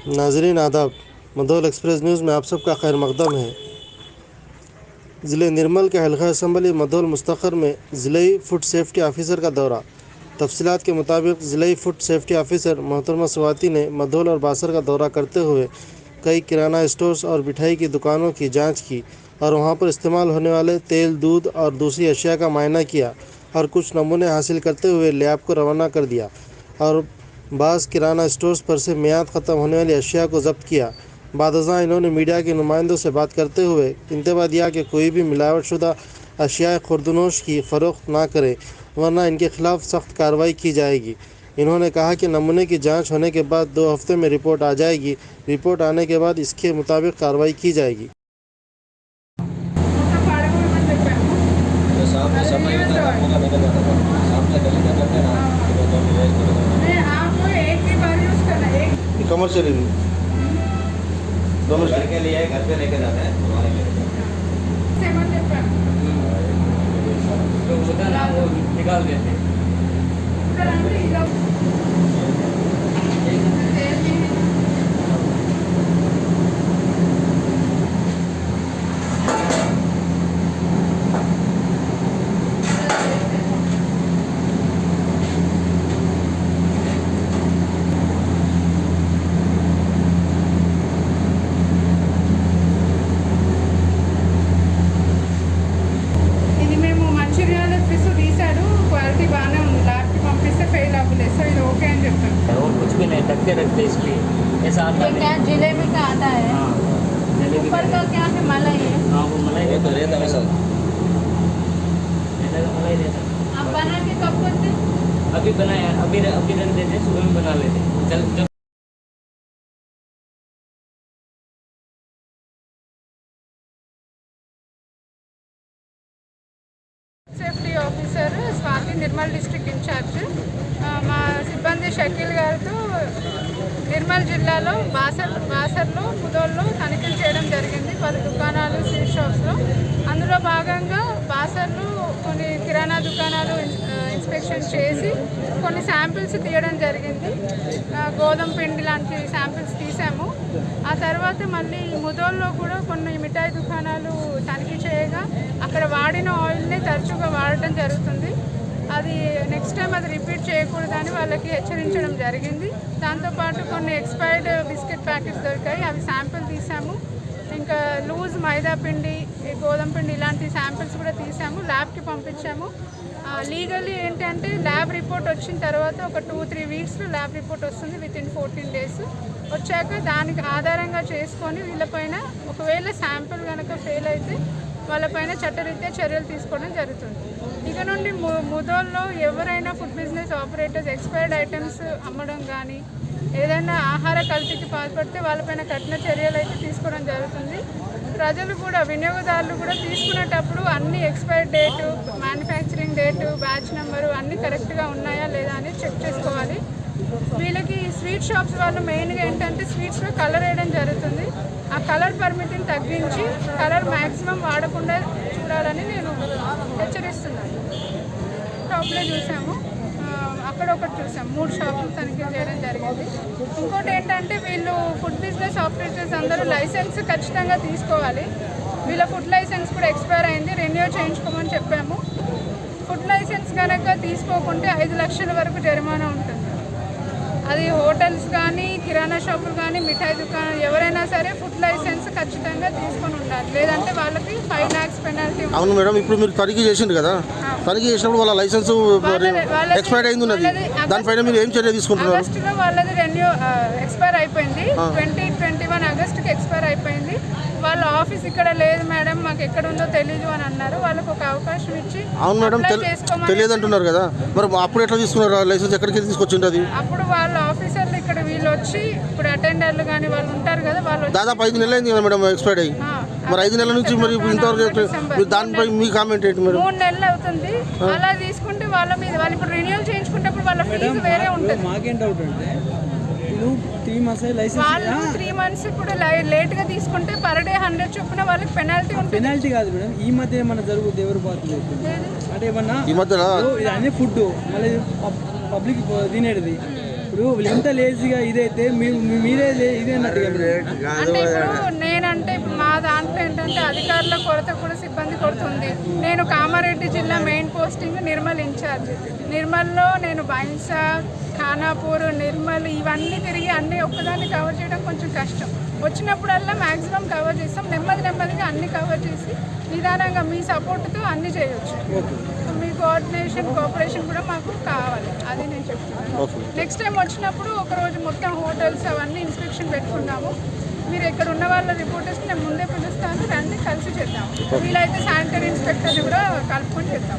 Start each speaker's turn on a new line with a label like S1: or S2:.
S1: नाजरीन आदाब, मदौल express news में आप सबका खैर मकदम है। ज़िले निर्मल के हल्का असम्बली मदौल मुस्तखर में ज़िले फूड सेफ्टी ऑफिसर का दौरा। तफसीलात के मुताबिक ज़िले फूड सेफ्टी ऑफिसर मोहतरमा स्वाति ने मदौल और बासर का दौरा करते हुए कई किराना स्टोर्स और मिठाई की दुकानों की जांच की और वहां पर इस्तेमाल होने वाले तेल, दूध और दूसरी अशिया का मायना किया और कुछ नमूने हासिल करते हुए लैब को रवाना कर दिया और बाज़ किराना स्टोर्स पर से मियाद ख़त्म होने वाली अशिया को ज़ब्त किया। बादशाह इन्होंने मीडिया के नुमाइंदों से बात करते हुए इंतबाह दिया कि कोई भी मिलावटशुदा अशिया खुर्दनोश की फ़रोख्त ना करे, वरना इनके खिलाफ सख्त कार्रवाई की जाएगी। इन्होंने कहा कि नमूने की जांच होने के बाद 2 हफ्ते में रिपोर्ट आ जाएगी। रिपोर्ट आने के बाद इसके मुताबिक कार्रवाई की जाएगी। कमर्शियल दोनों
S2: घर के लिए घर पे लेके जाते हैं तो होता ना वो निकाल देते हैं। कुछ भी नहीं ढक के रखते इसलिए ऐसा आता है।
S3: क्या जिलेबी का आता है?
S2: हाँ, जलेबी
S3: ऊपर का क्या है? मलाई है।
S2: हाँ वो मलाई रहता रहता है सब मलाई रहता।
S3: आप बना के कब करते?
S2: अभी बनाया अभी रख देते, सुबह में बना लेते चल जब
S4: safety officer Swathi Nirmal district incharge మా సిబ్బంది షకీల్ గారితో నిర్మల్ జిల్లాలో బాసర్లో ముదోల్లో తనిఖీలు చేయడం జరిగింది 10 దుకాణాలు స్వీట్ షాప్స్లో. అందులో భాగంగా బాసర్లో కొన్ని కిరాణా దుకాణాలు ఇన్స్పెక్షన్ చేసి కొన్ని శాంపిల్స్ తీయడం జరిగింది. గోధుమ పిండి లాంటి శాంపిల్స్ తీసాము. ఆ తర్వాత మళ్ళీ ముదోల్లో కూడా కొన్ని మిఠాయి దుకాణాలు తనిఖీ చేయగా అక్కడ వాడిన ఆయిల్ని తరచుగా వాడటం జరుగుతుంది. అది నెక్స్ట్ టైం అది రిపీట్ చేయకూడదని వాళ్ళకి హెచ్చరించడం జరిగింది. దాంతోపాటు కొన్ని ఎక్స్పైర్డ్ బిస్కెట్ ప్యాకెట్స్ దొరికాయి, అవి శాంపిల్ తీసాము. ఇంకా లూజ్ మైదా పిండి, గోధుమ పిండి ఇలాంటి శాంపిల్స్ కూడా తీసాము, ల్యాబ్కి పంపించాము. లీగల్లీ ఏంటంటే ల్యాబ్ రిపోర్ట్ వచ్చిన తర్వాత ఒక 2-3 వీక్స్లో ల్యాబ్ రిపోర్ట్ వస్తుంది, వితిన్ 14 days. వచ్చాక దానికి ఆధారంగా చేసుకొని వీళ్ళపైన ఒకవేళ శాంపిల్ కనుక ఫెయిల్ అయితే వాళ్ళపైన చట్టరీత్యా చర్యలు తీసుకోవడం జరుగుతుంది. ఇక నుండి ముదోల్లో ఎవరైనా food business operators expired items అమ్మడం కానీ ఏదైనా ఆహార కల్తీకి పాల్పడితే వాళ్ళపైన కఠిన చర్యలు అయితే తీసుకోవడం జరుగుతుంది. ప్రజలు కూడా వినియోగదారులు కూడా తీసుకునేటప్పుడు అన్ని expired date, manufacturing date, batch number అన్నీ కరెక్ట్గా ఉన్నాయా లేదా అని చెక్ చేసుకోవాలి. వీళ్ళకి స్వీట్ షాప్స్ వాళ్ళు మెయిన్గా ఏంటంటే స్వీట్స్లో కలర్ వేయడం జరుగుతుంది. ఆ కలర్ పరిమితిని తగ్గించి కలర్ మ్యాక్సిమం వాడకుండా చూడాలని నేను హెచ్చరిస్తున్నాను. షాప్లో చూసాము, అక్కడ ఒకటి చూసాము, 3 షాపులు తనిఖీ చేయడం జరిగింది. ఇంకోటి ఏంటంటే వీళ్ళు ఫుడ్ బిజినెస్ ఆపరేటర్స్ అందరూ లైసెన్స్ ఖచ్చితంగా తీసుకోవాలి. వీళ్ళ ఫుడ్ లైసెన్స్ కూడా ఎక్స్పైర్ అయింది, రెన్యూ చేయించుకోమని చెప్పాము. ఫుడ్ లైసెన్స్ కనుక తీసుకోకుంటే 5 లక్షల వరకు జరిమానా ఉంటుంది. అది హోటల్స్ కానీ, కిరాణా షాపులు కానీ, మిఠాయి దుకాణాలు ఎవరైనా సరే ఫుడ్ లైసెన్స్ ఖచ్చితంగా తీసుకొని ఉండాలి, లేదంటే వాళ్ళకి 5 lakhs పెనాల్టీ.
S1: అవును మేడం, ఇప్పుడు మీరు తనిఖీ చేసిండు కదా, తనిఖీ చేసినప్పుడు వాళ్ళ లైసెన్స్ ఎక్స్పైర్ అయింది ఉన్నది, దానిపైన మీరు ఏం చర్య తీసుకుంటున్నారు?
S4: ఆగస్టులో వాళ్ళది రెన్యూ ఎక్స్పైర్ అయిపోయింది, 2021 ఆగస్టుకి ఎక్స్పైర్ అయిపోయింది. వాళ్ళ ఆఫీస్ ఇక్కడ లేదు మేడం, మాకు ఎక్కడ ఉందో తెలీదు అని అన్నారు. వాళ్ళకు ఒక అవకాశం ఇచ్చి
S1: అవును మేడం తెలియదు అంటున్నారు కదా, మరి అప్పుడు ఎట్లా తీసుకున్నారు లైసెన్స్? ఎక్కడికి తీసుకొచ్చింది అది?
S4: అప్పుడు వాళ్ళ ఆఫీసర్లు ఇక్కడ వీళ్ళు వచ్చి, ఇప్పుడు అటెండర్లు కానీ వాళ్ళు ఉంటారు కదా, వాళ్ళు
S1: దాదాపు 5 నెలలు అయింది కదా మేడం ఎక్స్పైర్డ్ అయ్యి. మరి 5 నెలల నుంచి మరి ఇంతవరకు దానిపై మీ కామెంట్ ఏంటి మేడం?
S4: 3 నెలలు అవుతుంది. అలా తీసుకుంటే వాళ్ళ మీద వాళ్ళు ఇప్పుడు రెన్యూవల్ చేయించుకుంటప్పుడు వాళ్ళ ఫీజు వేరే ఉంటుంది.
S5: మాకేం డౌట్ అంటే వాళ్ళు
S4: 3 months ఇప్పుడు లేట్గా తీసుకుంటే పర్ డే 100 చొప్పున వాళ్ళకి పెనాల్టీ ఉంటుంది.
S5: పెనాల్టీ కాదు మేడం, ఈ మధ్య ఏమన్నా జరుగుతుంది ఎవరు బాధ్యత అంటే ఏమన్నా
S1: ఈ మధ్య
S5: అనే ఫుడ్ మళ్ళీ పబ్లిక్ తినేది. ఇప్పుడు ఎంత లేజీగా ఇదైతే మీరే ఇదే అన్నట్టుగా మేడం.
S4: అంటే ఇప్పుడు నేనంటే ఇప్పుడు మా దాంట్లో ఏంటంటే అధికారుల కొరత కూడా సిబ్బంది కొరత ఉంది. నేను కామారెడ్డి జిల్లా మెయిన్ పోస్టింగ్ నిర్మల్ ఇన్ఛార్జ్. నిర్మల్లో నేను బైన్సా, ఖానాపూర్, నిర్మల్ ఇవన్నీ తిరిగి అన్నీ ఒక్కదాన్ని కవర్ చేయడం కొంచెం కష్టం. వచ్చినప్పుడల్లా మ్యాక్సిమం కవర్ చేస్తాం. నెమ్మదిగా అన్నీ కవర్ చేసి నిదానంగా మీ సపోర్ట్తో అన్నీ చేయొచ్చు. మీ కోఆపరేషన్ కూడా మాకు కావాలి, అది నేను చెప్తున్నాను. నెక్స్ట్ టైం వచ్చినప్పుడు ఒకరోజు మొత్తం హోటల్స్ అవన్నీ ఇన్స్పెక్షన్ పెట్టుకున్నాము. మీరు ఇక్కడ ఉన్న వాళ్ళ రిపోర్టర్స్ నేను ముందే పిలుస్తాను, రండి కలిసి చేద్దాం. వీలైతే శానిటరీ ఇన్స్పెక్టర్ని కూడా కలుపుకొని చేద్దాం.